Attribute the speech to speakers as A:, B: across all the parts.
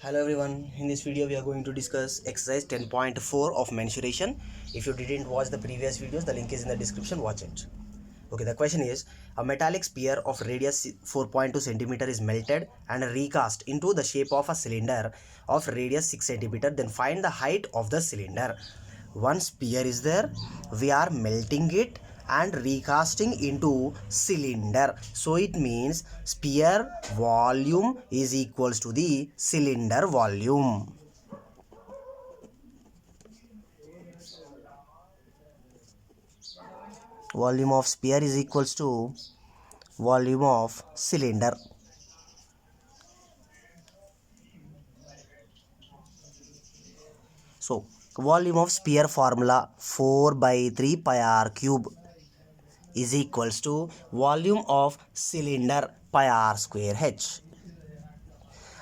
A: Hello everyone, in this video we are going to discuss exercise 10.4 of mensuration. If you didn't watch the previous videos, the link is in the description, watch it. Okay, the question is, a metallic sphere of radius 4.2 centimeter is melted and recast into the shape of a cylinder of radius 6 centimeter. Then find the height of the cylinder. One sphere is there, we are melting it and recasting into cylinder, so it means sphere volume is equals to the cylinder volume. Volume of sphere is equals to volume of cylinder. So volume of sphere formula 4 by 3 pi r cube is equals to volume of cylinder pi r square h.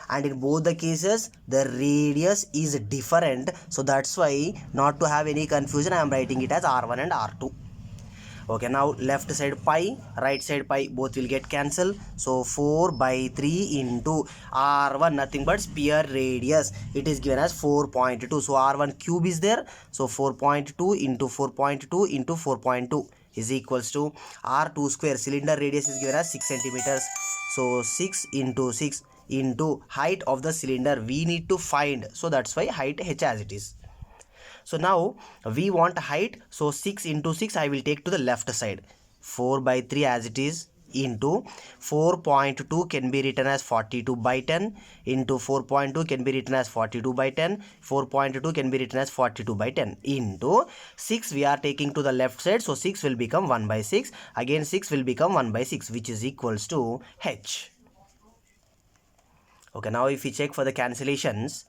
A: And in both the cases the radius is different, so that's why, not to have any confusion, I am writing it as r1 and r2. Okay, now left side pi, right side pi, both will get cancelled. So 4 by 3 into r1, nothing but sphere radius, it is given as 4.2. so r1 cube is there, so 4.2 into 4.2 into 4.2 is equals to r2 square. Cylinder radius is given as 6 centimeters, so 6 into 6 into height of the cylinder we need to find, so that's why height h as it is. So now we want height, so 6 into 6 I will take to the left side, 4 by 3 as it is, into 4.2 can be written as 42 by 10 into 4.2 can be written as 42 by 10, 4.2 can be written as 42 by 10 into 6 we are taking to the left side, so 6 will become 1 by 6, again 6 will become 1 by 6, which is equals to h. Okay, now if we check for the cancellations,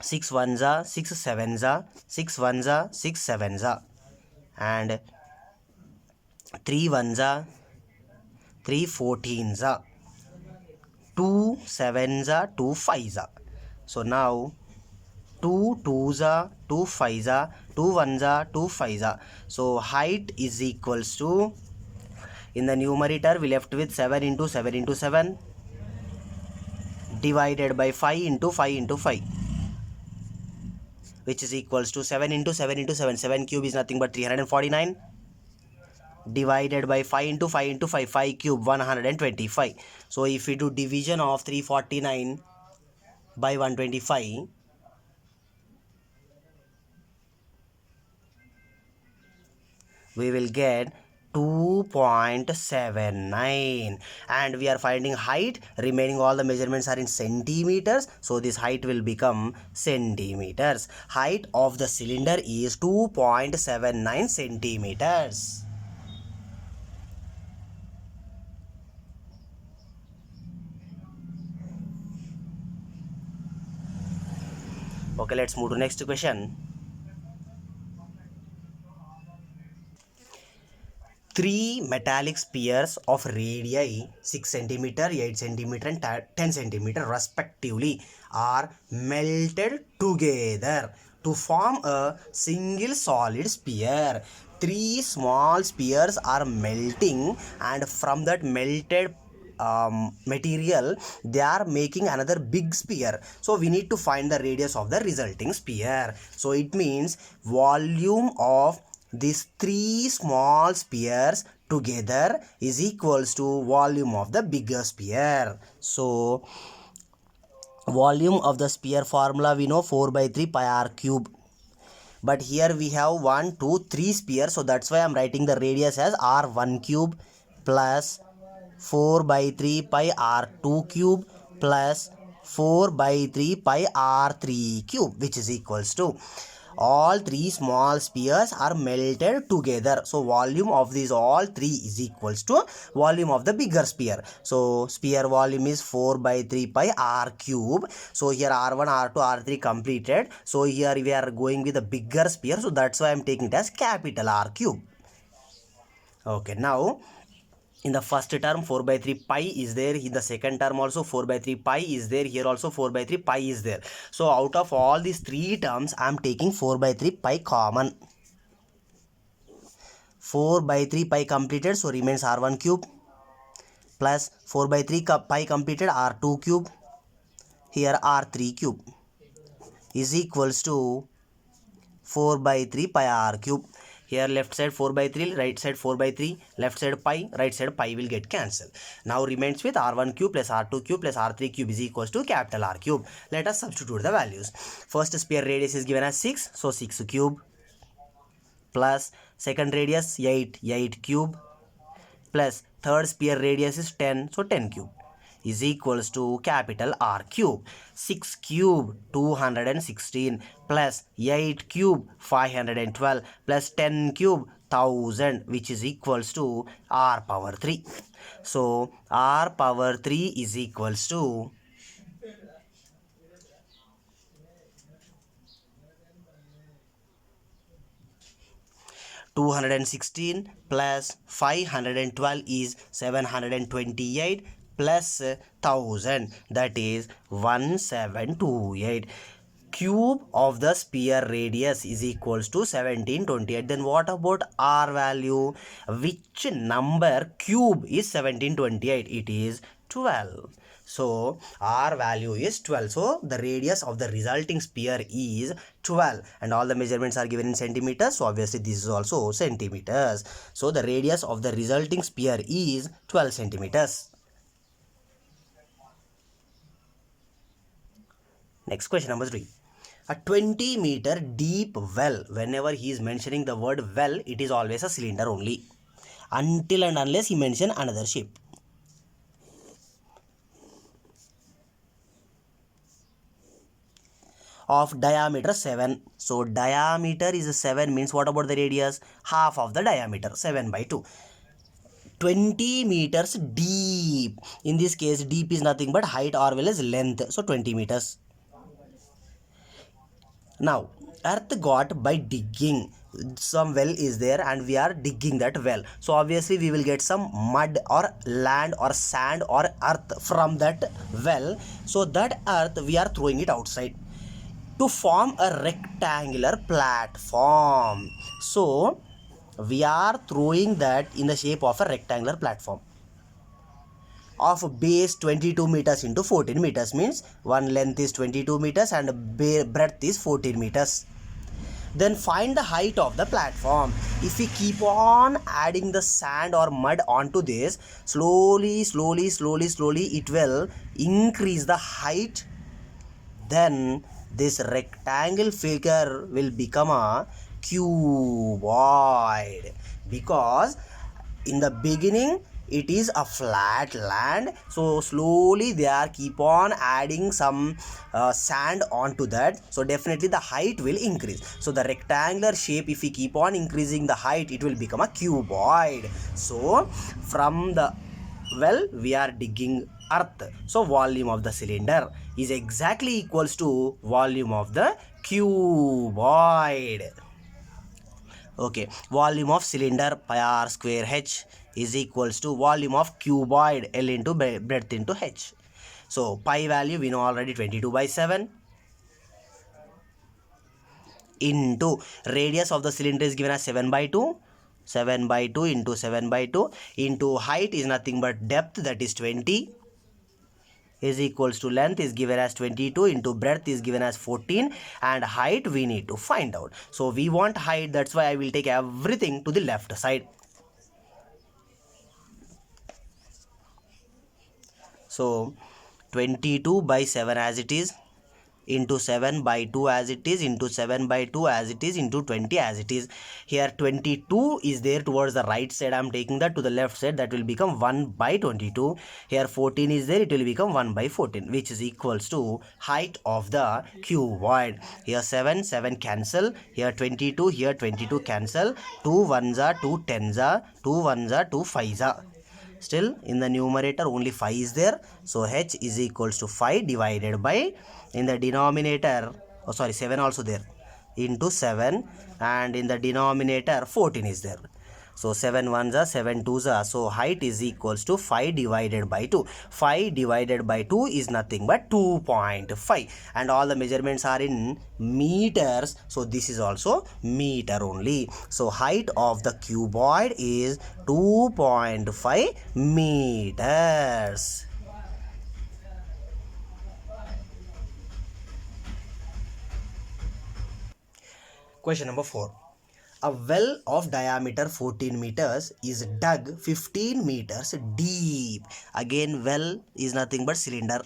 A: 6 ones are 6 sevens are 6 ones are 6 sevens are, and 3 ones are 3 14s are, 2 sevens are 2 5s are. So now 2 2s are 2 5s are, 2 ones are 2 5s are. So height is equals to, in the numerator we left with 7 into 7 into 7 divided by 5 into 5 into 5, which is equals to 7 into 7 into 7, 7 cube is nothing but 349, divided by 5 into 5 into 5, 5 cube 125. So if we do division of 349 by 125, we will get 2.79, and we are finding height, remaining all the measurements are in centimeters, so this height will become centimeters. Height of the cylinder is 2.79 centimeters. Okay, let's move to next question. 3 metallic spheres of radii 6 cm, 8 cm and 10 cm respectively are melted together to form a single solid sphere. 3 small spheres are melting, and from that melted material they are making another big sphere, so we need to find the radius of the resulting sphere. So it means volume of these 3 small spheres together is equals to volume of the bigger sphere. So volume of the sphere formula we know 4 by 3 pi r cube, but here we have 1 2 3 spheres, so that's why I'm writing the radius as r1 cube plus 4 by 3 pi r2 cube plus 4 by 3 pi r3 cube, which is equals to, all 3 small spheres are melted together, so volume of these all 3 is equals to volume of the bigger sphere. So sphere volume is 4 by 3 pi r cube. So here r1 r2 r3 completed, so here we are going with the bigger sphere, so that's why I'm taking it as capital R cube. Okay, now in the first term 4 by 3 pi is there, in the second term also 4 by 3 pi is there, here also 4 by 3 pi is there. So out of all these 3 terms I am taking 4 by 3 pi common. 4 by 3 pi completed, so remains r1 cube plus 4 by 3 pi completed r2 cube. here r3 cube is equals to 4 by 3 pi r cube. Here left side 4 by 3, right side 4 by 3, left side pi, right side pi will get cancelled. Now remains with r1 cube plus r2 cube plus r3 cube is equals to capital R cube. Let us substitute the values. First sphere radius is given as 6, so 6 cube, plus second radius 8 cube, plus third sphere radius is 10, so 10 cube is equals to capital R cube. 6 cube 216 plus 8 cube 512 plus 10 cube 1000, which is equals to R power 3. So R power 3 is equals to 216 plus 512 is 728 plus 1000, that is 1728. Cube of the sphere radius is equals to 1728. Then what about R value? Which number cube is 1728? It is 12. So R value is 12. So the radius of the resulting sphere is 12 and all the measurements are given in centimeters. So obviously this is also centimeters. So the radius of the resulting sphere is 12 centimeters. Next question number 3. A 20-meter deep well. Whenever he is mentioning the word well, it is always a cylinder only, until and unless he mention another shape. Of diameter 7. So diameter is 7 means what about the radius? Half of the diameter, 7 by 2. 20 meters deep. In this case, deep is nothing but height or well as length. So 20 meters. Now, earth got by digging. Some well is there and we are digging that well. So obviously we will get some mud or land or sand or earth from that well. So that earth we are throwing it outside to form a rectangular platform. So we are throwing that in the shape of a rectangular platform of base 22 meters into 14 meters, means one length is 22 meters and breadth is 14 meters. Then find the height of the platform. If we keep on adding the sand or mud onto this, slowly it will increase the height. Then this rectangle figure will become a cuboid, because in the beginning it is a flat land. So slowly they are keep on adding some sand onto that. So definitely the height will increase. So the rectangular shape, if we keep on increasing the height, it will become a cuboid. So from the well we are digging earth. So volume of the cylinder is exactly equals to volume of the cuboid. Okay, volume of cylinder pi r square h is equals to volume of cuboid L into breadth into h. So pi value we know already, 22 by 7 into radius of the cylinder is given as 7 by 2. 7 by 2 into 7 by 2 into height is nothing but depth, that is 20, is equals to length is given as 22 into breadth is given as 14 and height we need to find out. So we want height, that's why I will take everything to the left side. So 22 by 7 as it is, into 7 by 2 as it is, into 7 by 2 as it is, into 20 as it is. Here 22 is there towards the right side, I am taking that to the left side, that will become 1 by 22. Here 14 is there, it will become 1 by 14, which is equals to height of the cuboid. Here 7 cancel, here 22, here 22 cancel, 2 1s are 2 10s are, 2 1s are 2 5s are. Still in the numerator only 5 is there. So h is equals to 5 divided by, in the denominator, 7 also there, into 7, and in the denominator 14 is there. So 7 1s are 7 2s are. So height is equals to 5 divided by 2. 5 divided by 2 is nothing but 2.5. And all the measurements are in meters. So this is also meter only. So height of the cuboid is 2.5 meters. Question number 4. A well of diameter 14 meters is dug 15 meters deep. Again, well is nothing but cylinder.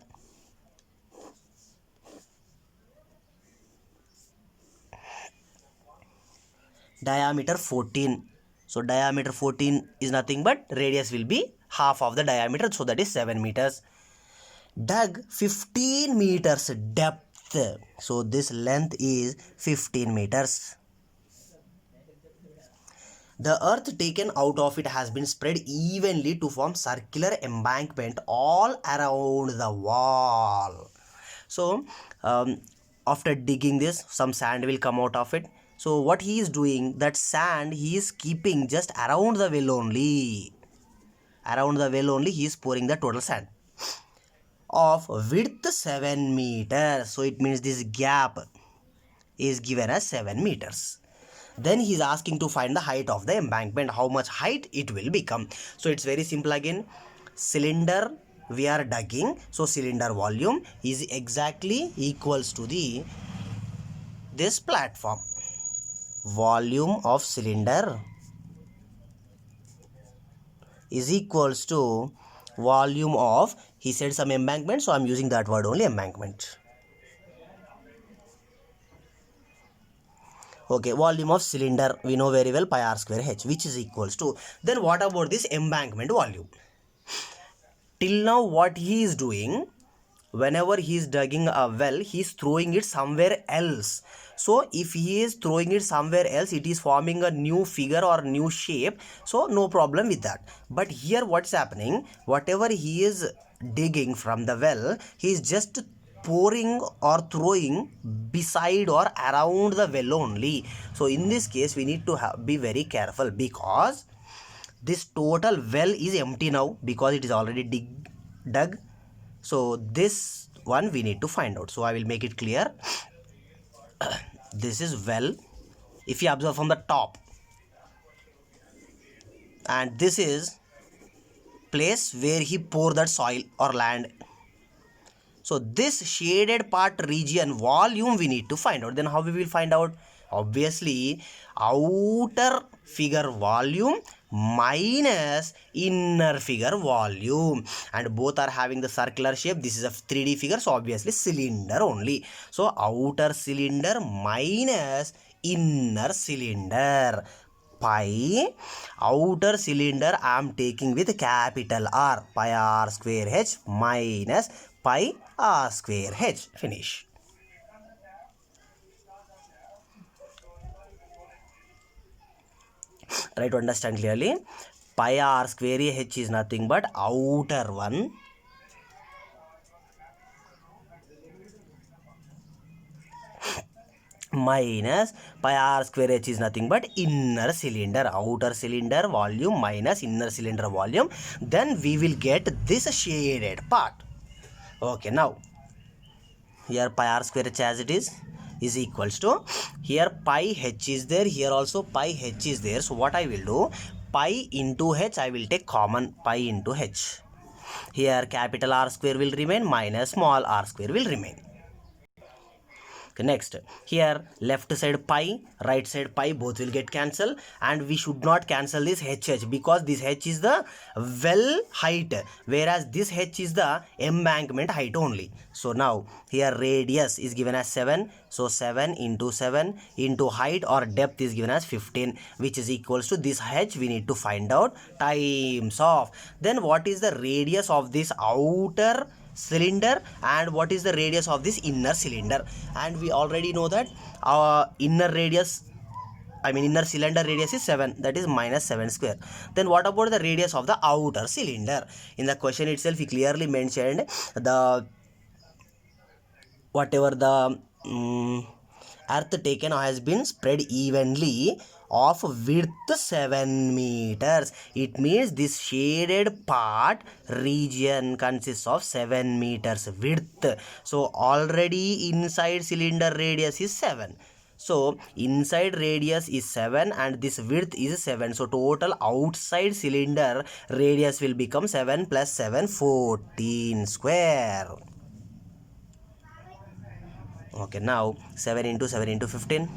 A: Diameter 14. So diameter 14 is nothing but radius will be half of the diameter. So that is 7 meters. Dug 15 meters depth. So this length is 15 meters. The earth taken out of it has been spread evenly to form circular embankment all around the wall. So after digging this, some sand will come out of it. So what he is doing, that sand he is keeping just around the well only. Around the well only he is pouring the total sand. Of width 7 meters. So it means this gap is given as 7 meters. Then he is asking to find the height of the embankment, how much height it will become. So it's very simple again. Cylinder we are digging, so cylinder volume is exactly equals to this platform. Volume of cylinder is equals to volume of, he said some embankment, so I'm using that word only, embankment. Okay, volume of cylinder we know very well, pi r square h, which is equals to, then what about this embankment volume? Till now what he is doing, whenever he is digging a well, he is throwing it somewhere else. So if he is throwing it somewhere else, it is forming a new figure or new shape, so no problem with that. But here what's happening, whatever he is digging from the well, he is just pouring or throwing beside or around the well only. So in this case we need to be very careful, because this total well is empty now because it is already dug. So this one we need to find out. So I will make it clear. This is well, if you observe from the top, and this is place where he pour that soil or land. So this shaded part region volume we need to find out. Then how we will find out? Obviously outer figure volume minus inner figure volume, and both are having the circular shape. This is a 3D figure, so obviously cylinder only. So outer cylinder minus inner cylinder. Pi, outer cylinder I am taking with capital R, pi r square h minus pi r square h. Finish. Try to understand clearly. Pi r square h is nothing but outer one minus pi r square h is nothing but inner cylinder. Outer cylinder volume minus inner cylinder volume. Then we will get this shaded part. Okay, now here pi r square h as it is equals to, here pi h is there, here also pi h is there. So what I will do, pi into h I will take common, pi into h. Here capital R square will remain minus small r square will remain. Next, here left side pi, right side pi, both will get cancelled, and we should not cancel this HH because this H is the well height, whereas this H is the embankment height only. So now here radius is given as 7, so 7 into 7 into height or depth is given as 15, which is equals to this H we need to find out times of. Then what is the radius of this outer cylinder and what is the radius of this inner cylinder? And we already know that our inner cylinder radius is 7, that is minus 7 square. Then what about the radius of the outer cylinder? In the question itself he clearly mentioned the whatever the earth taken has been spread evenly of width 7 meters. It means this shaded part region consists of 7 meters width. So already inside cylinder radius is 7. So inside radius is 7 and this width is 7. So total outside cylinder radius will become 7 plus 7, 14 square. Okay, now 7 into 7 into 15.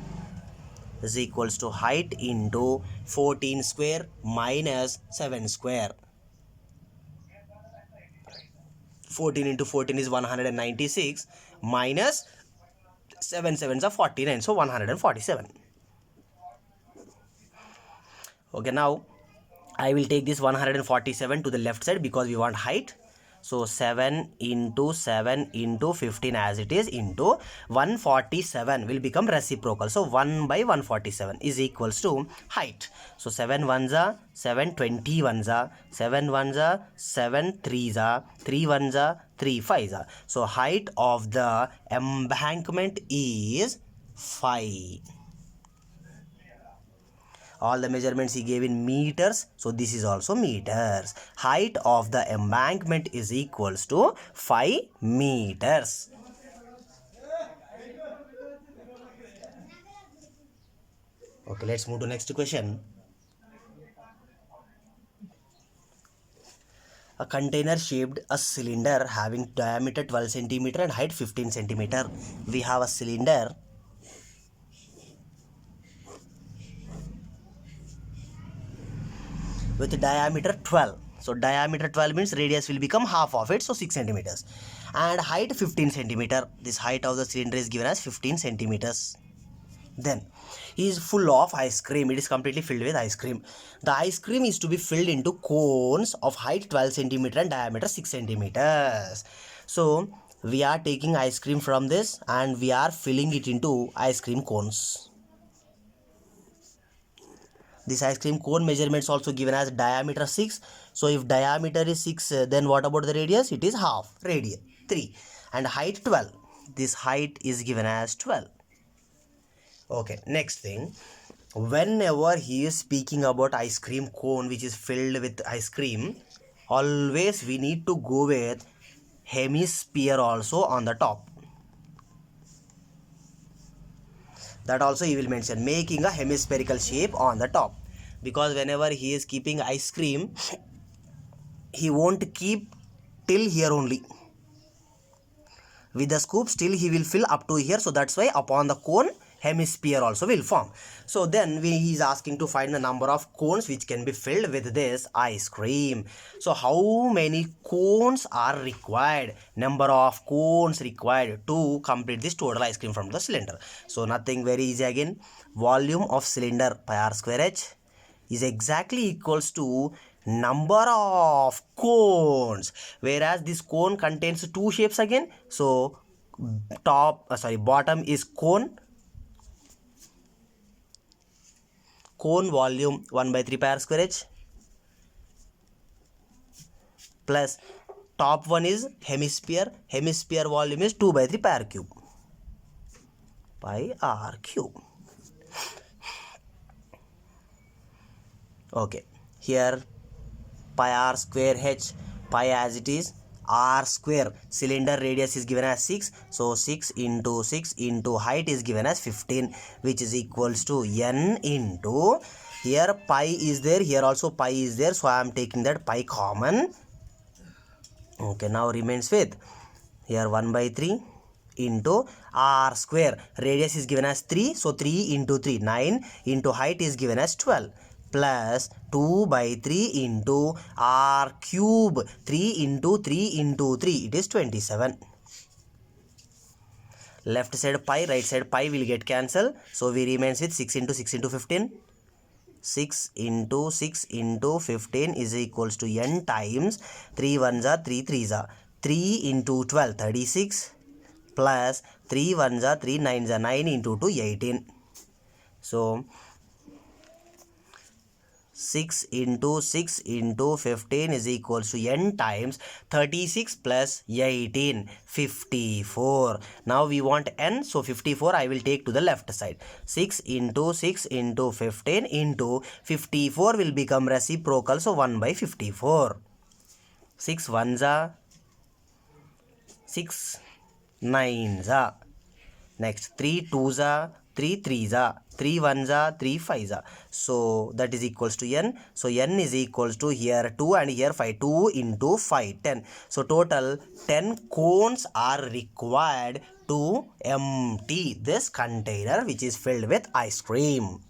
A: is equals to height into 14 square minus 7 square. 14 into 14 is 196 minus 7 sevens are 49, so 147. Okay, now I will take this 147 to the left side because we want height. So 7 into 7 into 15 as it is into 147 will become reciprocal. So 1 by 147 is equals to height. So 7 ones are 7, 20 ones are 7 ones are 7 threes are 3 ones are 3 fives are. So height of the embankment is 5. All the measurements he gave in meters, so this is also meters. Height of the embankment is equals to 5 meters. Okay, let's move to next question. A container shaped a cylinder having diameter 12 cm and height 15 cm. We have a cylinder with diameter 12. So diameter 12 means radius will become half of it, so 6 centimeters. And height 15 centimeter. This height of the cylinder is given as 15 centimeters. Then he is full of ice cream. It is completely filled with ice cream. The ice cream is to be filled into cones of height 12 centimeter and diameter 6 centimeters. So we are taking ice cream from this and we are filling it into ice cream cones. This ice cream cone measurements also given as diameter 6. So if diameter is 6, then what about the radius? It is half. Radius 3 and height 12. This height is given as 12. Okay, next thing. Whenever he is speaking about ice cream cone which is filled with ice cream, always we need to go with hemisphere also on the top. That also he will mention, making a hemispherical shape on the top, because whenever he is keeping ice cream, he won't keep till here only. With the scoop still he will fill up to here, so that's why upon the cone hemisphere also will form. So then he is asking to find the number of cones which can be filled with this ice cream. So how many cones are required? Number of cones required to complete this total ice cream from the cylinder. So nothing, very easy again. Volume of cylinder pi r square h is exactly equals to number of cones, whereas this cone contains two shapes again. So bottom is cone volume 1 by 3 pi r square h, plus top one is hemisphere volume is 2 by 3 pi r cube. Okay, here pi r square h, pi as it is, r square, cylinder radius is given as 6, so 6 into height is given as 15, which is equals to n into, here pi is there, here also pi is there, so I am taking that pi common. Okay, now remains with here 1 by 3 into r square, radius is given as 3, so 3 into 3, 9 into height is given as 12, plus 2 by 3 into r cube, 3 into 3 into 3, it is 27. Left side pi, right side pi will get cancelled, so we remains with 6 into 6 into 15. 6 into 6 into 15 is equals to n times 3 ones are 3 threes are 3 into 12 36, plus 3 ones are 3 nines are 9 into 2 18. So 6 into 6 into 15 is equals to n times 36 plus 18, 54. Now we want n, so 54 I will take to the left side. 6 into 6 into 15 into 54 will become reciprocal, so 1 by 54. 6 ones are 6 nines are, next 3 twos are 3 3s are 3 1s are 3 5s are. So that is equals to n. So n is equals to here 2 and here 5. 2 into 5 10. So total 10 cones are required to empty this container which is filled with ice cream.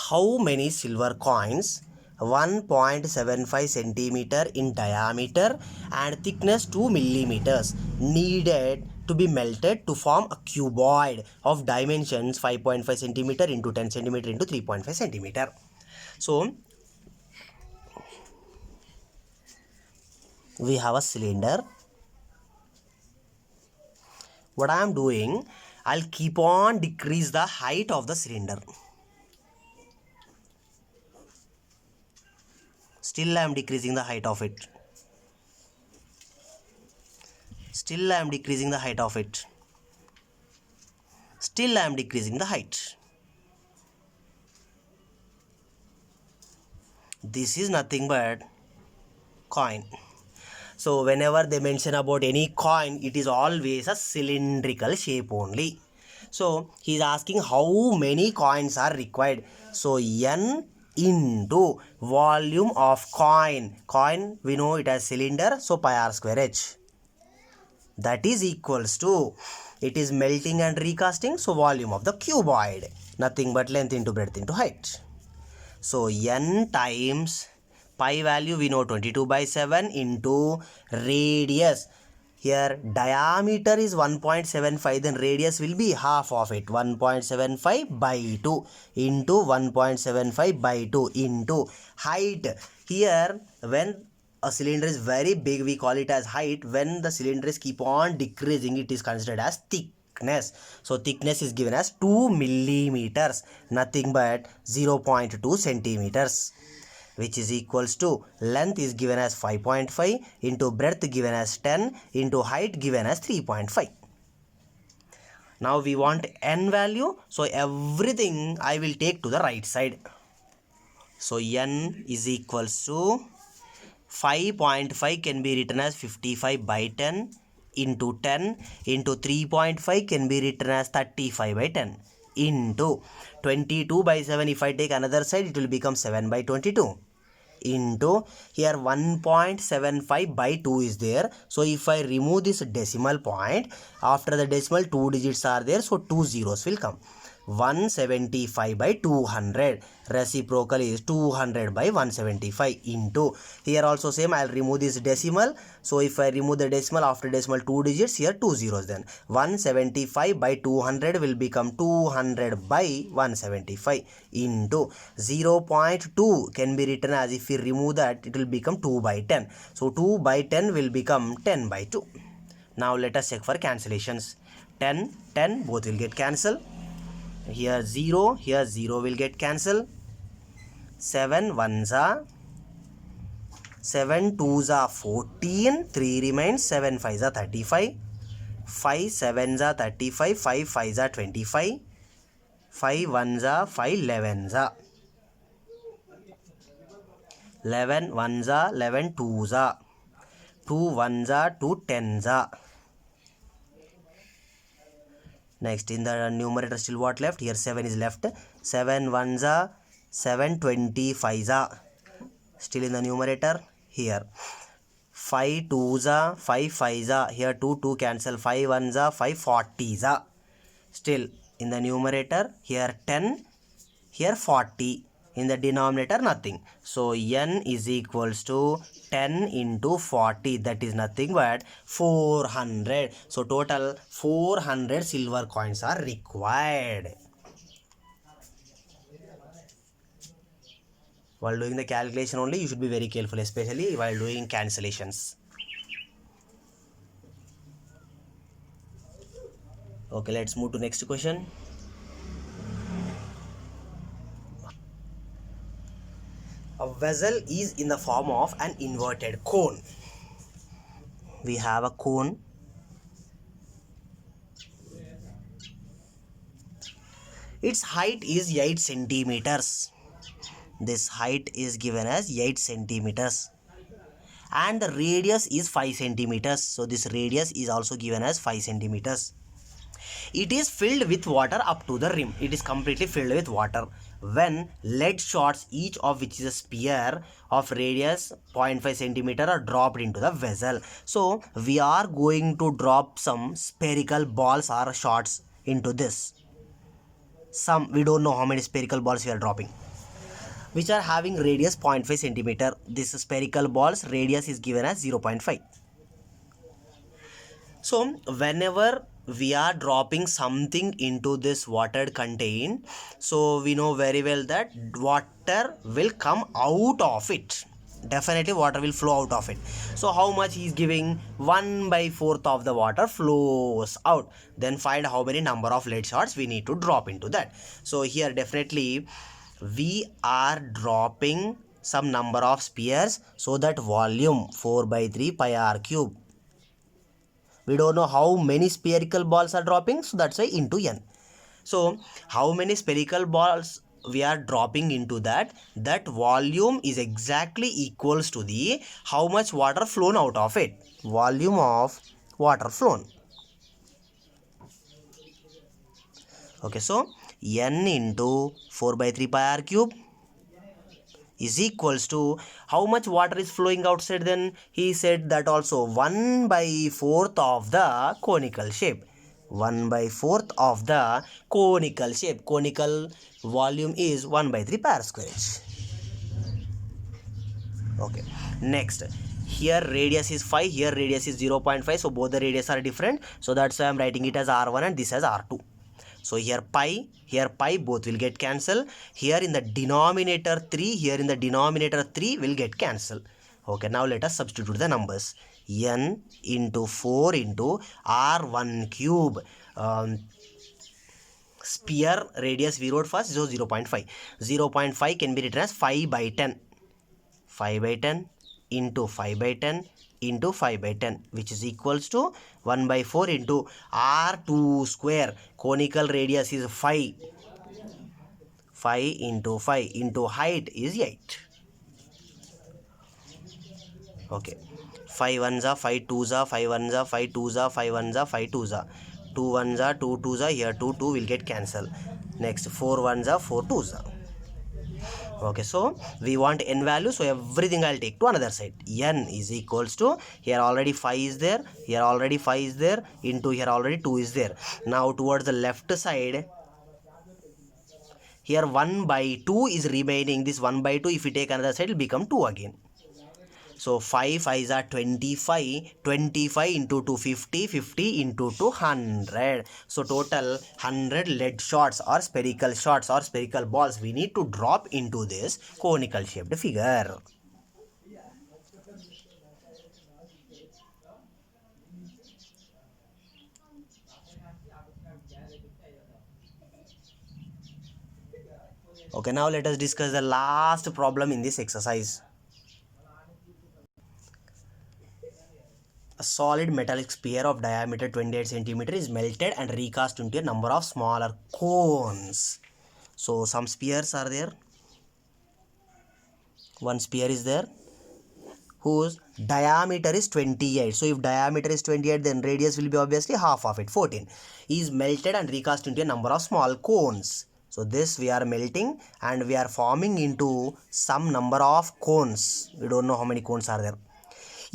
A: How many silver coins 1.75 centimeter in diameter and thickness 2 millimeters needed to be melted to form a cuboid of dimensions 5.5 centimeter into 10 centimeter into 3.5 centimeter? So we have a cylinder. What I am doing, I'll keep on decrease the height of the cylinder. Still I am decreasing the height of it. Still I am decreasing the height of it. Still I am decreasing the height. This is nothing but coin. So whenever they mention about any coin, it is always a cylindrical shape only. So he is asking how many coins are required. So n into volume of coin. Coin, we know it as cylinder, so pi r square h. That is equals to, it is melting and recasting, so volume of the cuboid. Nothing but length into breadth into height. So n times pi value we know 22/7 into radius. Here diameter is 1.75, then radius will be half of it, 1.75 by 2 into 1.75 by 2 into height. Here when a cylinder is very big, we call it as height. When the cylinders keep on decreasing, it is considered as thickness. So thickness is given as 2 millimeters, nothing but 0.2 centimeters, which is equals to length is given as 5.5 into breadth given as 10 into height given as 3.5. Now we want n value, so everything I will take to the right side. So n is equals to 5.5 can be written as 55/10 into 10 into 3.5 can be written as 35/10 into 22/7. If I take another side, it will become 7/22 into here 1.75 by 2 is there. So if I remove this decimal point, after the decimal 2 digits are there, so 2 zeros will come. 175/200, reciprocal is 200/175 into, here also same, I'll remove this decimal. So if I remove the decimal, after decimal 2 digits, here 2 zeros, then 175/200 will become 200/175 into 0.2 can be written as, if we remove that, it will become 2/10. So 2/10 will become 10/2. Now let us check for cancellations. 10 10 both will get cancelled. Here 0, here 0 will get cancelled. 7 1s are 7 2s are 14, 3 remains, 7 5s are 35, 5 7s are 35, 5 5s are 25, 5 1s are 5 11s are 11 1s are 11 2s are 2 1s are 2 10s are. Next, in the numerator still what left? Here 7 is left. 7 1s are 7 25s are. Still in the numerator. Here 5 2s are 5 5s are. Here 2 2 cancel. 5 1s are 5 40s are. Still in the numerator. Here 10. Here 40. In the denominator nothing. So n is equals to 10 into 40, that is nothing but 400. So total 400 silver coins are required. While doing the calculation only, you should be very careful, especially while doing cancellations. Okay, let's move to next question. A vessel is in the form of an inverted cone. We have a cone. Its height is 8 centimeters. This height is given as 8 centimeters. and the radius is 5 centimeters. So this radius is also given as 5 centimeters. It is filled with water up to the rim. It is completely filled with water. When lead shots, each of which is a sphere of radius 0.5 centimeter, are dropped into the vessel. So we are going to drop some spherical balls or shots into this. We don't know how many spherical balls we are dropping, which are having radius 0.5 centimeter. This spherical balls radius is given as 0.5. So whenever we are dropping something into this water contain, so we know very well that water will come out of it. Definitely water will flow out of it. So how much he is giving? 1/4 of the water flows out. Then find how many number of lead shots we need to drop into that. So here definitely we are dropping some number of spheres, so that volume 4/3 pi r cube. We don't know how many spherical balls are dropping, so that's why into n. So how many spherical balls we are dropping into that volume is exactly equals to the how much water flown out of it. Volume of water flown. Okay, so n into 4/3 pi r cube is equals to how much water is flowing outside. Then he said that also 1/4 of the conical shape. 1/4 of the conical shape. Conical volume is 1/3 pi r square h. Okay, next, here radius is 5, here radius is 0.5, so both the radius are different, so that's why I'm writing it as r1 and this as r2. So here pi, both will get cancelled. Here in the denominator 3, here in the denominator 3 will get cancelled. Okay, now let us substitute the numbers. N into 4 into r1 cube. Sphere radius we wrote first, so 0.5. 0.5 can be written as 5/10. 5/10 into 5/10 into 5/10, which is equals to 1/4 into r2 square. Conical radius is 5. 5 into 5 into height is 8. Okay. 5 ones are 5 twos are 5 ones are 5 twos are 5 ones are 5 twos are 2 ones are 2 twos are, here 2 will get cancelled. Next 4 ones are 4 twos are. Okay, so we want n value, so everything I'll take to another side. N is equals to, here already 5 is there, here already 5 is there, into here already 2 is there. Now towards the left side, here 1/2 is remaining. This 1/2, if we take another side, it will become 2 again. So 5 5s are 25, 25 into 2 50, 50 into 2 100. So total 100 lead shots or spherical balls we need to drop into this conical shaped figure. Okay, now let us discuss the last problem in this exercise. A solid metallic sphere of diameter 28 cm is melted and recast into a number of smaller cones. So some spheres are there. One sphere is there whose diameter is 28. So if diameter is 28, then radius will be obviously half of it, 14. Is melted and recast into a number of small cones. So this we are melting and we are forming into some number of cones. We don't know how many cones are there.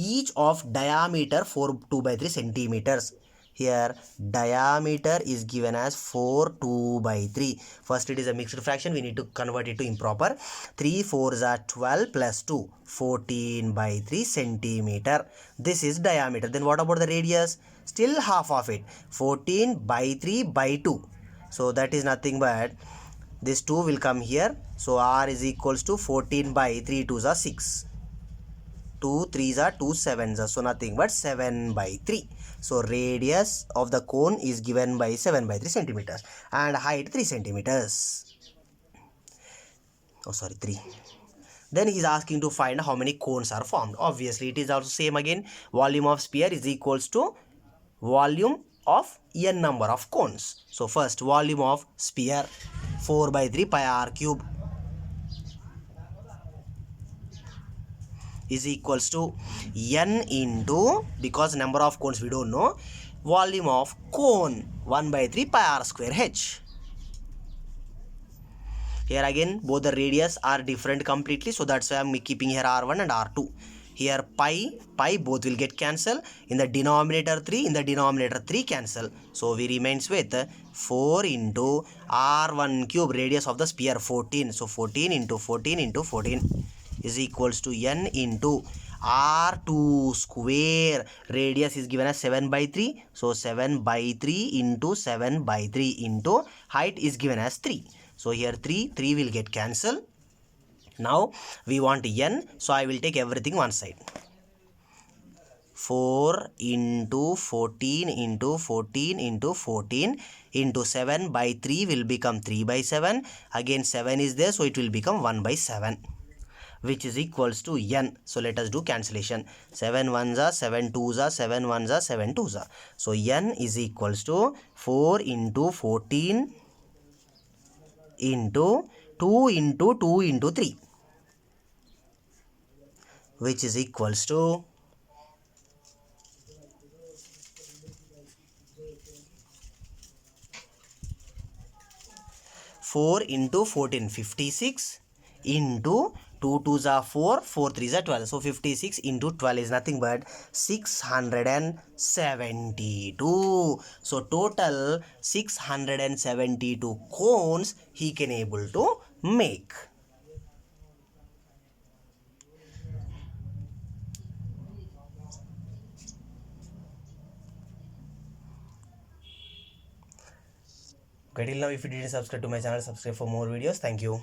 A: Each of diameter 2/3 centimeters. Here diameter is given as 2/3. First it is a mixed fraction, we need to convert it to improper. 3 4s are 12 plus 2, 14/3 centimeter. This is diameter. Then what about the radius? Still half of it, 14/3/2. So that is nothing but this 2 will come here. So r is equals to 14/3, 2s are 6. 2 3s are 2 7s are, so nothing but 7/3. So radius of the cone is given by 7/3 centimeters and height 3 centimeters. Oh sorry, 3. Then he is asking to find how many cones are formed. Obviously it is also same again. Volume of sphere is equals to volume of n number of cones. So first volume of sphere 4/3 pi r cube is equals to n into, because number of cones we don't know, volume of cone 1 by 3 pi r square h. Here again both the radius are different completely, so that's why I'm keeping here r1 and r2. Here pi both will get cancelled. In the denominator 3, in the denominator 3 cancel. So we remains with 4 into r1 cube, radius of the sphere 14. So 14 into 14 into 14 is equals to n into r2 square. Radius is given as 7 by 3. So 7 by 3 into 7 by 3 into height is given as 3. So here 3 will get cancelled. Now we want n, so I will take everything one side. 4 into 14 into 14 into 14 into 7 by 3 will become 3 by 7. Again 7 is there, so it will become 1 by 7, which is equals to n. So let us do cancellation. 7 ones are 7 twos are 7 ones are 7 twos are. So n is equals to 4 into 14 into 2 into 2 into 3, which is equals to 4 into 14, 56 into 2 twos are 4, 4 threes are 12. So 56 into 12 is nothing but 672. So total 672 cones he can able to make. Okay, till now if you didn't subscribe to my channel, subscribe for more videos. Thank you.